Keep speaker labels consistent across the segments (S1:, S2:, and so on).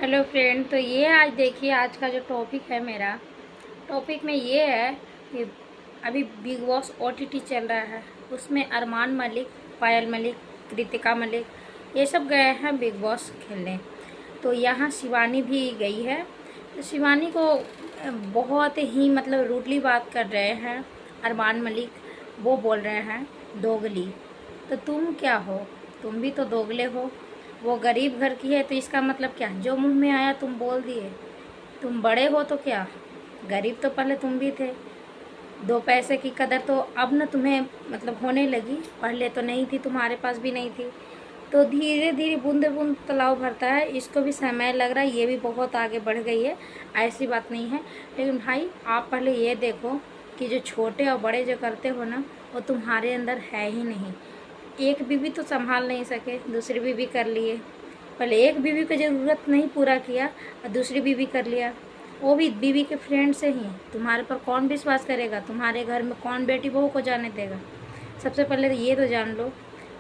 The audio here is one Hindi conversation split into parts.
S1: हेलो फ्रेंड, तो ये आज देखिए, आज का जो टॉपिक है मेरा टॉपिक में ये है कि अभी बिग बॉस ओटीटी चल रहा है। उसमें अरमान मलिक, पायल मलिक, कृतिका मलिक ये सब गए हैं बिग बॉस खेलने। तो यहाँ शिवानी भी गई है। तो शिवानी को बहुत ही मतलब रूडली बात कर रहे हैं अरमान मलिक। वो बोल रहे हैं दोगली। तो तुम क्या हो? तुम भी तो दोगले हो। वो गरीब घर की है तो इसका मतलब क्या? जो मुंह में आया तुम बोल दिए। तुम बड़े हो तो क्या, गरीब तो पहले तुम भी थे। दो पैसे की कदर तो अब न तुम्हें मतलब होने लगी, पहले तो नहीं थी, तुम्हारे पास भी नहीं थी। तो धीरे धीरे बूंदे बूंद तालाब भरता है। इसको भी समय लग रहा है, ये भी बहुत आगे बढ़ गई है, ऐसी बात नहीं है। लेकिन भाई आप पहले ये देखो कि जो छोटे और बड़े जो करते हो ना, वो तुम्हारे अंदर है ही नहीं। एक बीवी तो संभाल नहीं सके, दूसरी बीवी कर लिए। पहले एक बीवी को ज़रूरत नहीं पूरा किया और दूसरी बीवी कर लिया, वो भी बीवी के फ्रेंड से ही। तुम्हारे पर कौन विश्वास करेगा? तुम्हारे घर में कौन बेटी बहू को जाने देगा? सबसे पहले तो ये तो जान लो,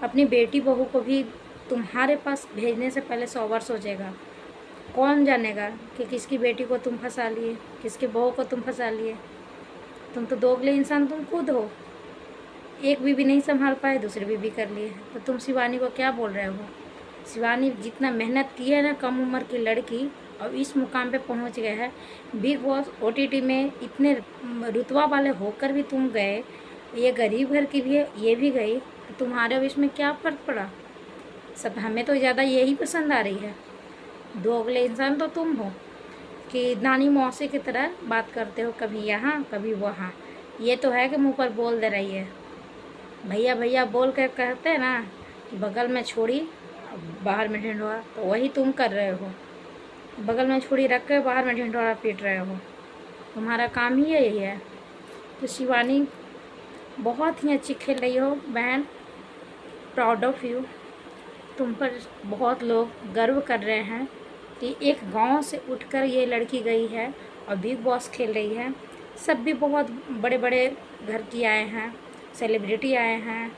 S1: अपनी बेटी बहू को भी तुम्हारे पास भेजने से पहले 100 बार सोचेगा। कौन जानेगा कि किसकी बेटी को तुम फंसा लिए, किसकी बहू को तुम फंसा लिए। तुम तो दोगले इंसान तुम खुद हो। एक बीवी नहीं संभाल पाए, दूसरी बीवी कर लिए। तो तुम शिवानी को क्या बोल रहे हो? शिवानी जितना मेहनत की है ना, कम उम्र की लड़की, और इस मुकाम पे पहुंच गए हैं। बिग बॉस ओटीटी में इतने रुतबा वाले होकर भी तुम गए। ये गरीब घर की भी है, ये भी गई। तो तुम्हारे इसमें क्या फ़र्क पड़ा? सब हमें तो ज़्यादा यही पसंद आ रही है। दो अगले इंसान तो तुम हो कि नानी मौसी की तरह बात करते हो, कभी यहाँ कभी वहाँ। ये तो है कि मुँह पर बोल दे रही है। भैया भैया बोल कर कहते हैं ना कि बगल में छोड़ी बाहर में ढिंढोरा, तो वही तुम कर रहे हो। बगल में छुरी रख कर बाहर में ढिंढोरा पीट रहे हो। तुम्हारा काम ही यही है। तो शिवानी बहुत ही अच्छी खेल रही हो बहन, प्राउड ऑफ यू। तुम पर बहुत लोग गर्व कर रहे हैं कि एक गांव से उठकर ये लड़की गई है और बिग बॉस खेल रही है। सब भी बहुत बड़े बड़े घर की आए हैं, सेलिब्रिटी आए हैं।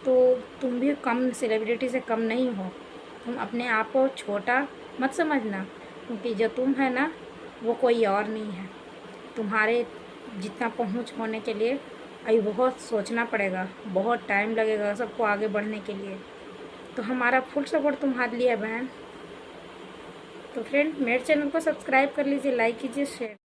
S1: तो तुम भी कम सेलिब्रिटी से कम नहीं हो। तुम अपने आप को छोटा मत समझना, क्योंकि जो तुम है ना, वो कोई और नहीं है। तुम्हारे जितना पहुंच होने के लिए अभी बहुत सोचना पड़ेगा, बहुत टाइम लगेगा सबको आगे बढ़ने के लिए। तो हमारा फुल सपोर्ट तुम्हारे लिए है बहन। तो फ्रेंड, मेरे चैनल को सब्सक्राइब कर लीजिए, लाइक कीजिए, शेयर।